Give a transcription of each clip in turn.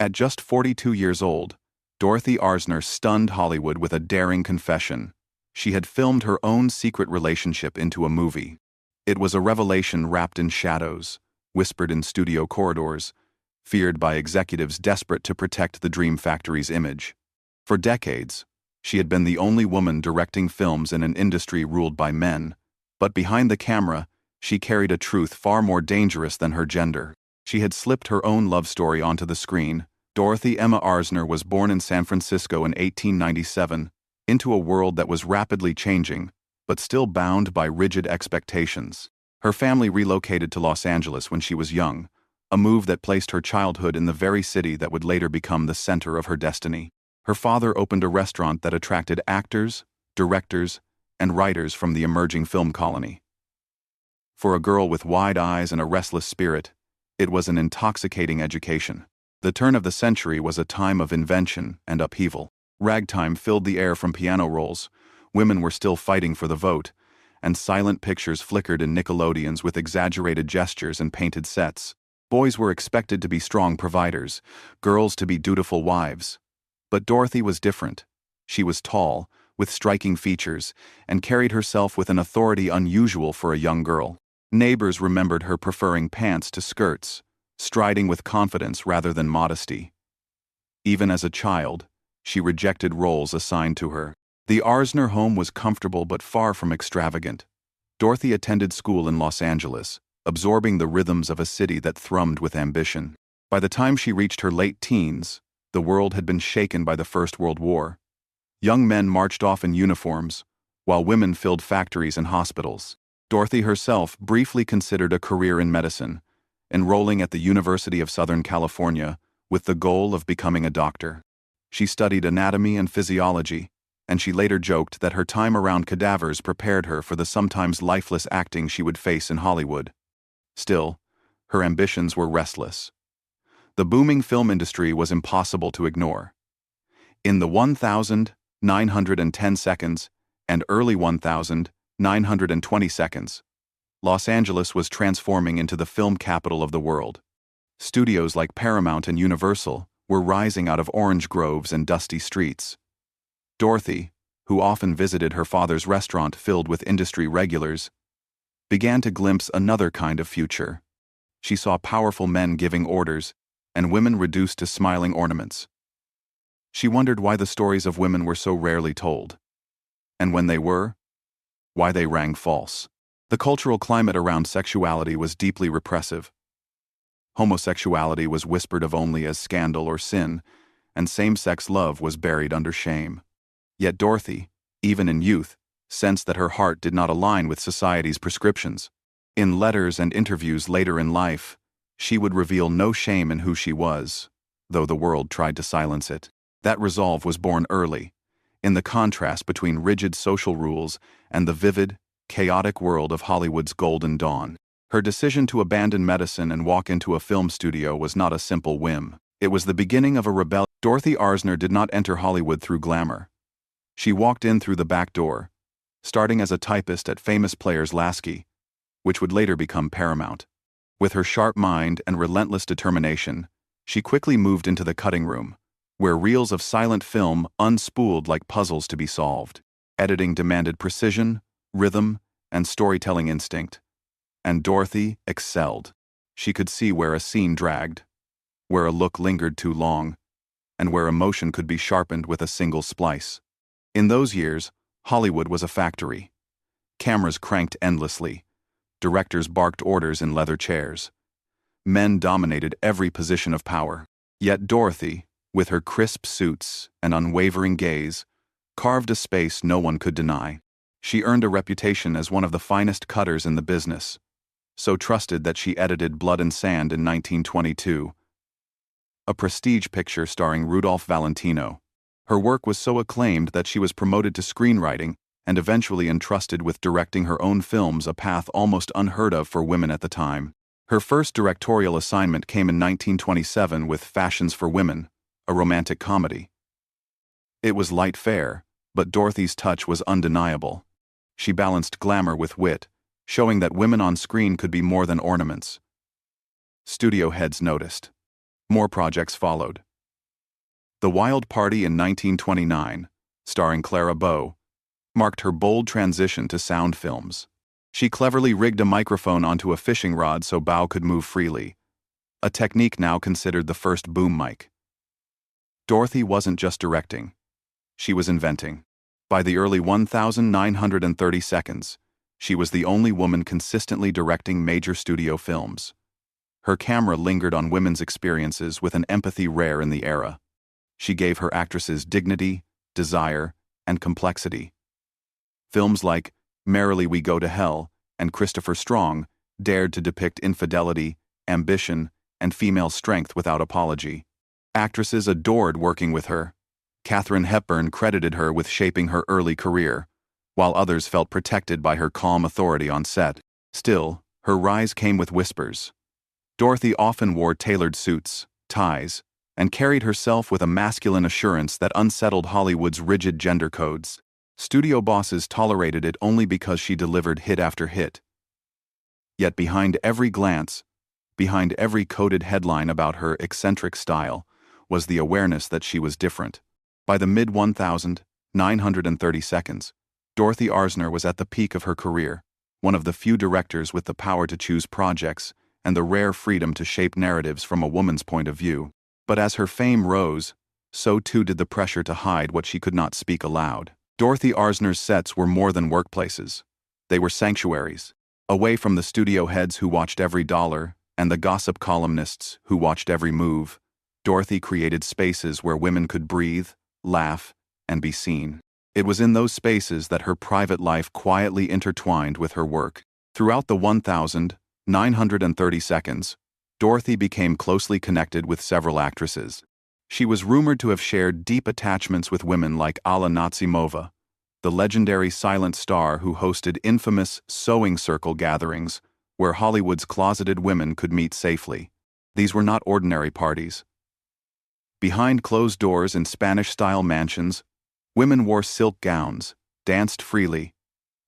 At just 42 years old, Dorothy Arzner stunned Hollywood with a daring confession. She had filmed her own secret relationship into a movie. It was a revelation wrapped in shadows, whispered in studio corridors, feared by executives desperate to protect the Dream Factory's image. For decades, she had been the only woman directing films in an industry ruled by men, but behind the camera, she carried a truth far more dangerous than her gender. She had slipped her own love story onto the screen. Dorothy Emma Arzner was born in San Francisco in 1897, into a world that was rapidly changing, but still bound by rigid expectations. Her family relocated to Los Angeles when she was young, a move that placed her childhood in the very city that would later become the center of her destiny. Her father opened a restaurant that attracted actors, directors, and writers from the emerging film colony. For a girl with wide eyes and a restless spirit, it was an intoxicating education. The turn of the century was a time of invention and upheaval. Ragtime filled the air from piano rolls, women were still fighting for the vote, and silent pictures flickered in Nickelodeons with exaggerated gestures and painted sets. Boys were expected to be strong providers, girls to be dutiful wives. But Dorothy was different. She was tall, with striking features, and carried herself with an authority unusual for a young girl. Neighbors remembered her preferring pants to skirts, striding with confidence rather than modesty. Even as a child, she rejected roles assigned to her. The Arzner home was comfortable but far from extravagant. Dorothy attended school in Los Angeles, absorbing the rhythms of a city that thrummed with ambition. By the time she reached her late teens, the world had been shaken by the First World War. Young men marched off in uniforms, while women filled factories and hospitals. Dorothy herself briefly considered a career in medicine, enrolling at the University of Southern California with the goal of becoming a doctor. She studied anatomy and physiology, and she later joked that her time around cadavers prepared her for the sometimes lifeless acting she would face in Hollywood. Still, her ambitions were restless. The booming film industry was impossible to ignore. In the 1,910 seconds and early 1,920 seconds, Los Angeles was transforming into the film capital of the world. Studios like Paramount and Universal were rising out of orange groves and dusty streets. Dorothy, who often visited her father's restaurant filled with industry regulars, began to glimpse another kind of future. She saw powerful men giving orders and women reduced to smiling ornaments. She wondered why the stories of women were so rarely told. And when they were, why they rang false. The cultural climate around sexuality was deeply repressive. Homosexuality was whispered of only as scandal or sin, and same-sex love was buried under shame. Yet Dorothy, even in youth, sensed that her heart did not align with society's prescriptions. In letters and interviews later in life, she would reveal no shame in who she was, though the world tried to silence it. That resolve was born early, in the contrast between rigid social rules and the vivid, chaotic world of Hollywood's golden dawn. Her decision to abandon medicine and walk into a film studio was not a simple whim. It was the beginning of a rebellion. Dorothy Arzner did not enter Hollywood through glamour. She walked in through the back door, starting as a typist at famous Players Lasky, which would later become Paramount. With her sharp mind and relentless determination, she quickly moved into the cutting room, where reels of silent film unspooled like puzzles to be solved. Editing demanded precision, rhythm, and storytelling instinct, and Dorothy excelled. She could see where a scene dragged, where a look lingered too long, and where emotion could be sharpened with a single splice. In those years, Hollywood was a factory. Cameras cranked endlessly. Directors barked orders in leather chairs. Men dominated every position of power. Yet Dorothy, with her crisp suits and unwavering gaze, carved a space no one could deny. She earned a reputation as one of the finest cutters in the business, so trusted that she edited Blood and Sand in 1922, a prestige picture starring Rudolph Valentino. Her work was so acclaimed that she was promoted to screenwriting and eventually entrusted with directing her own films, a path almost unheard of for women at the time. Her first directorial assignment came in 1927 with Fashions for Women, a romantic comedy. It was light fare, but Dorothy's touch was undeniable. She balanced glamour with wit, showing that women on screen could be more than ornaments. Studio heads noticed. More projects followed, The Wild Party in 1929, starring Clara Bow, marked her bold transition to sound films. She cleverly rigged a microphone onto a fishing rod so Bow could move freely, a technique now considered the first boom mic. Dorothy wasn't just directing. She was inventing. By the early 1930 seconds, she was the only woman consistently directing major studio films. Her camera lingered on women's experiences with an empathy rare in the era. She gave her actresses dignity, desire, and complexity. Films like Merrily We Go to Hell and Christopher Strong dared to depict infidelity, ambition, and female strength without apology. Actresses adored working with her. Katharine Hepburn credited her with shaping her early career, while others felt protected by her calm authority on set. Still, her rise came with whispers. Dorothy often wore tailored suits, ties, and carried herself with a masculine assurance that unsettled Hollywood's rigid gender codes. Studio bosses tolerated it only because she delivered hit after hit. Yet behind every glance, behind every coded headline about her eccentric style, was the awareness that she was different. By the mid-1930 seconds, Dorothy Arzner was at the peak of her career, one of the few directors with the power to choose projects and the rare freedom to shape narratives from a woman's point of view. But as her fame rose, so too did the pressure to hide what she could not speak aloud. Dorothy Arzner's sets were more than workplaces. They were sanctuaries, away from the studio heads who watched every dollar and the gossip columnists who watched every move. Dorothy created spaces where women could breathe, laugh, and be seen. It was in those spaces that her private life quietly intertwined with her work. Throughout the 1930 seconds, Dorothy became closely connected with several actresses. She was rumored to have shared deep attachments with women like Alla Nazimova, the legendary silent star who hosted infamous sewing circle gatherings where Hollywood's closeted women could meet safely. These were not ordinary parties. Behind closed doors in Spanish-style mansions, women wore silk gowns, danced freely,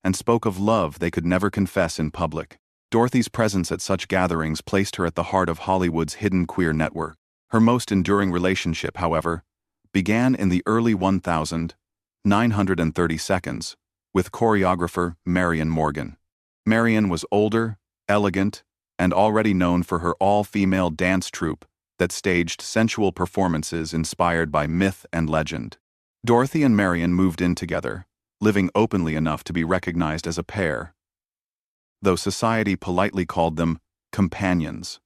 and spoke of love they could never confess in public. Dorothy's presence at such gatherings placed her at the heart of Hollywood's hidden queer network. Her most enduring relationship, however, began in the early 1930 seconds with choreographer Marion Morgan. Marion was older, elegant, and already known for her all-female dance troupe that staged sensual performances inspired by myth and legend. Dorothy and Marion moved in together, living openly enough to be recognized as a pair, though society politely called them companions.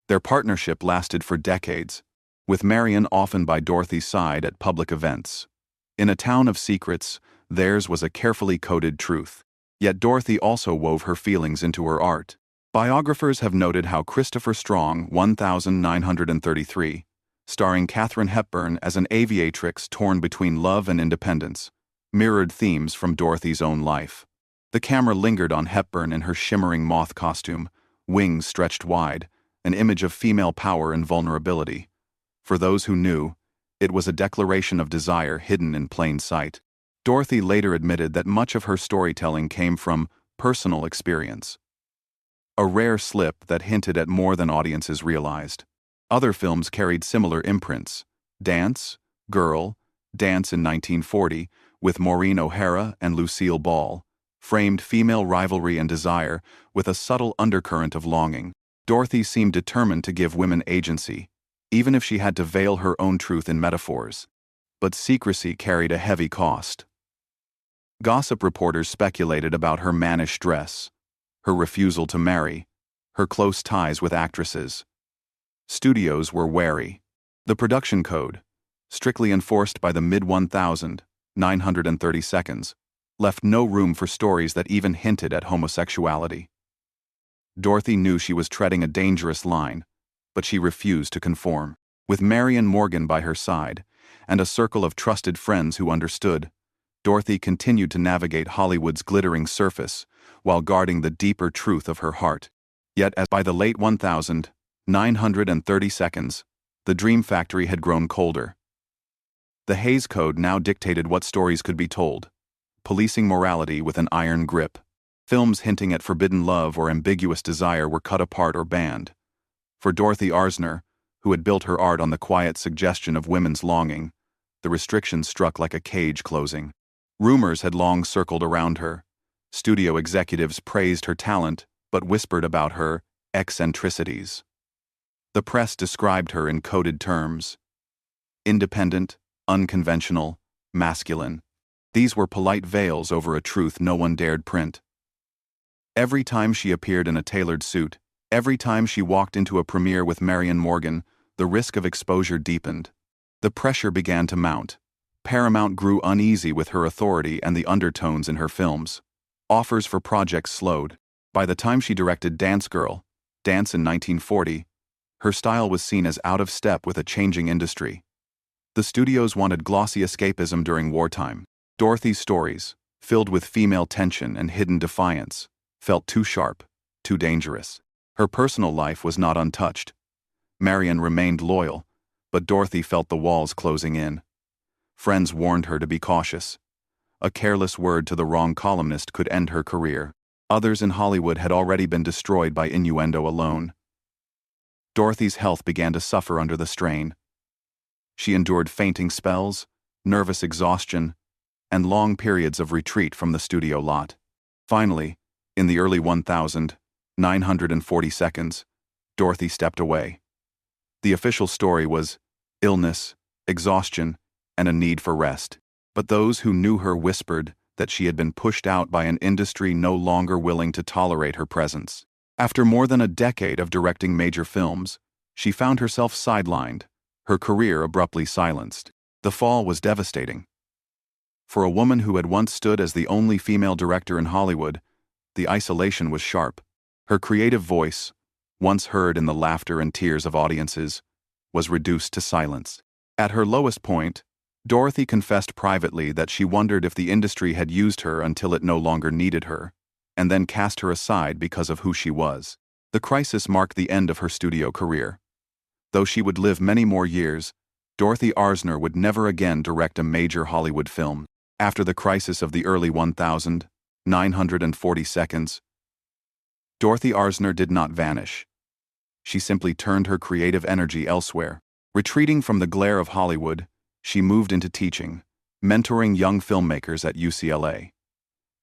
Their partnership lasted for decades, with Marion often by Dorothy's side at public events. In a town of secrets, theirs was a carefully coded truth. Yet Dorothy also wove her feelings into her art. Biographers have noted how Christopher Strong, 1933, starring Katharine Hepburn as an aviatrix torn between love and independence, mirrored themes from Dorothy's own life. The camera lingered on Hepburn in her shimmering moth costume, wings stretched wide, an image of female power and vulnerability. For those who knew, it was a declaration of desire hidden in plain sight. Dorothy later admitted that much of her storytelling came from personal experience, a rare slip that hinted at more than audiences realized. Other films carried similar imprints. Dance, Girl, Dance in 1940, with Maureen O'Hara and Lucille Ball, framed female rivalry and desire with a subtle undercurrent of longing. Dorothy seemed determined to give women agency, even if she had to veil her own truth in metaphors. But secrecy carried a heavy cost. Gossip reporters speculated about her mannish dress, her refusal to marry, her close ties with actresses. Studios were wary. The production code, strictly enforced by the mid-1930 seconds, left no room for stories that even hinted at homosexuality. Dorothy knew she was treading a dangerous line, but she refused to conform. With Marion Morgan by her side, and a circle of trusted friends who understood, Dorothy continued to navigate Hollywood's glittering surface while guarding the deeper truth of her heart. Yet as by the late 1930 seconds, the Dream Factory had grown colder. The Hays Code now dictated what stories could be told, policing morality with an iron grip. Films hinting at forbidden love or ambiguous desire were cut apart or banned. For Dorothy Arzner, who had built her art on the quiet suggestion of women's longing, the restrictions struck like a cage closing. Rumors had long circled around her. Studio executives praised her talent, but whispered about her eccentricities. The press described her in coded terms: independent, unconventional, masculine. These were polite veils over a truth no one dared print. Every time she appeared in a tailored suit, every time she walked into a premiere with Marion Morgan, the risk of exposure deepened. The pressure began to mount. Paramount grew uneasy with her authority and the undertones in her films. Offers for projects slowed. By the time she directed Dance Girl, Dance in 1940, her style was seen as out of step with a changing industry. The studios wanted glossy escapism during wartime. Dorothy's stories, filled with female tension and hidden defiance, felt too sharp, too dangerous. Her personal life was not untouched. Marion remained loyal, but Dorothy felt the walls closing in. Friends warned her to be cautious. A careless word to the wrong columnist could end her career. Others in Hollywood had already been destroyed by innuendo alone. Dorothy's health began to suffer under the strain. She endured fainting spells, nervous exhaustion, and long periods of retreat from the studio lot. Finally, in the early 1940s, Dorothy stepped away. The official story was illness, exhaustion, and a need for rest. But those who knew her whispered that she had been pushed out by an industry no longer willing to tolerate her presence. After more than a decade of directing major films, she found herself sidelined, her career abruptly silenced. The fall was devastating. For a woman who had once stood as the only female director in Hollywood, the isolation was sharp. Her creative voice, once heard in the laughter and tears of audiences, was reduced to silence. At her lowest point, Dorothy confessed privately that she wondered if the industry had used her until it no longer needed her, and then cast her aside because of who she was. The crisis marked the end of her studio career. Though she would live many more years, Dorothy Arzner would never again direct a major Hollywood film. After the crisis of the early 1940s, Dorothy Arzner did not vanish. She simply turned her creative energy elsewhere. Retreating from the glare of Hollywood, she moved into teaching, mentoring young filmmakers at UCLA.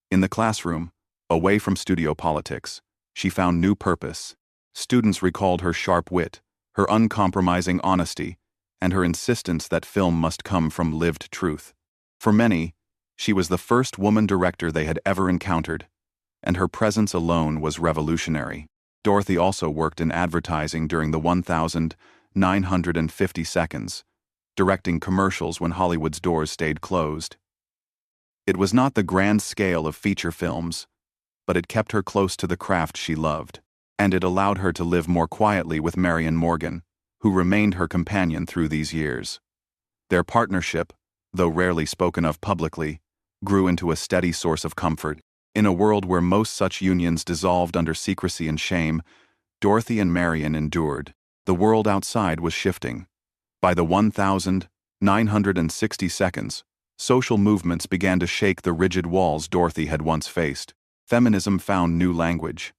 In the classroom, away from studio politics, she found new purpose. Students recalled her sharp wit, her uncompromising honesty, and her insistence that film must come from lived truth. For many, she was the first woman director they had ever encountered, and her presence alone was revolutionary. Dorothy also worked in advertising during the 1950s, directing commercials when Hollywood's doors stayed closed. It was not the grand scale of feature films, but it kept her close to the craft she loved, and it allowed her to live more quietly with Marion Morgan, who remained her companion through these years. Their partnership, though rarely spoken of publicly, grew into a steady source of comfort. In a world where most such unions dissolved under secrecy and shame, Dorothy and Marion endured. The world outside was shifting. By the 1960s, social movements began to shake the rigid walls Dorothy had once faced. Feminism found new language,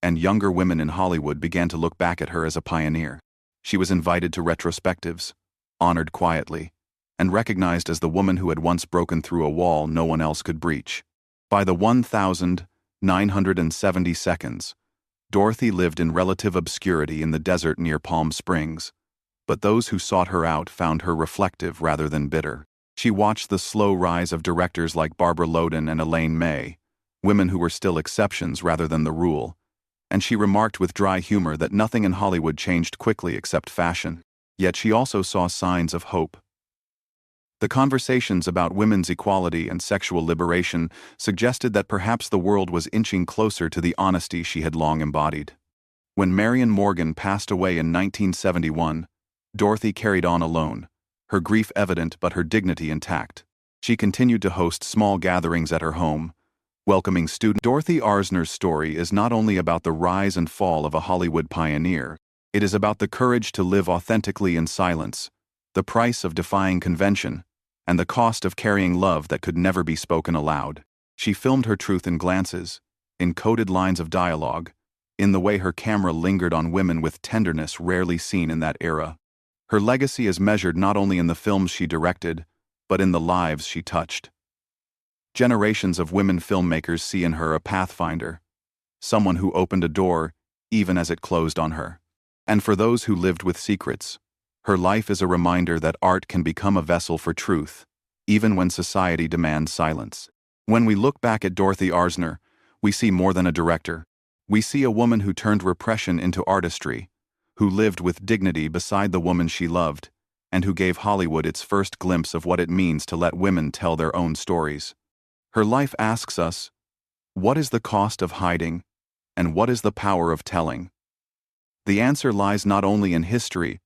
and younger women in Hollywood began to look back at her as a pioneer. She was invited to retrospectives, honored quietly, and recognized as the woman who had once broken through a wall no one else could breach. By the 1970s, Dorothy lived in relative obscurity in the desert near Palm Springs, but those who sought her out found her reflective rather than bitter. She watched the slow rise of directors like Barbara Loden and Elaine May, women who were still exceptions rather than the rule, and she remarked with dry humor that nothing in Hollywood changed quickly except fashion. Yet she also saw signs of hope. The conversations about women's equality and sexual liberation suggested that perhaps the world was inching closer to the honesty she had long embodied. When Marion Morgan passed away in 1971, Dorothy carried on alone, her grief evident but her dignity intact. She continued to host small gatherings at her home, welcoming students. Dorothy Arzner's story is not only about the rise and fall of a Hollywood pioneer, it is about the courage to live authentically in silence, the price of defying convention, and the cost of carrying love that could never be spoken aloud. She filmed her truth in glances, in coded lines of dialogue, in the way her camera lingered on women with tenderness rarely seen in that era. Her legacy is measured not only in the films she directed, but in the lives she touched. Generations of women filmmakers see in her a pathfinder, someone who opened a door even as it closed on her. And for those who lived with secrets, her life is a reminder that art can become a vessel for truth, even when society demands silence. When we look back at Dorothy Arzner, we see more than a director. We see a woman who turned repression into artistry, who lived with dignity beside the woman she loved, and who gave Hollywood its first glimpse of what it means to let women tell their own stories. Her life asks us, what is the cost of hiding, and what is the power of telling? The answer lies not only in history,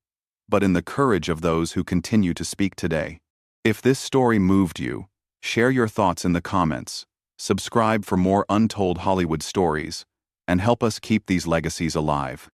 but in the courage of those who continue to speak today. If this story moved you, share your thoughts in the comments, subscribe for more untold Hollywood stories, and help us keep these legacies alive.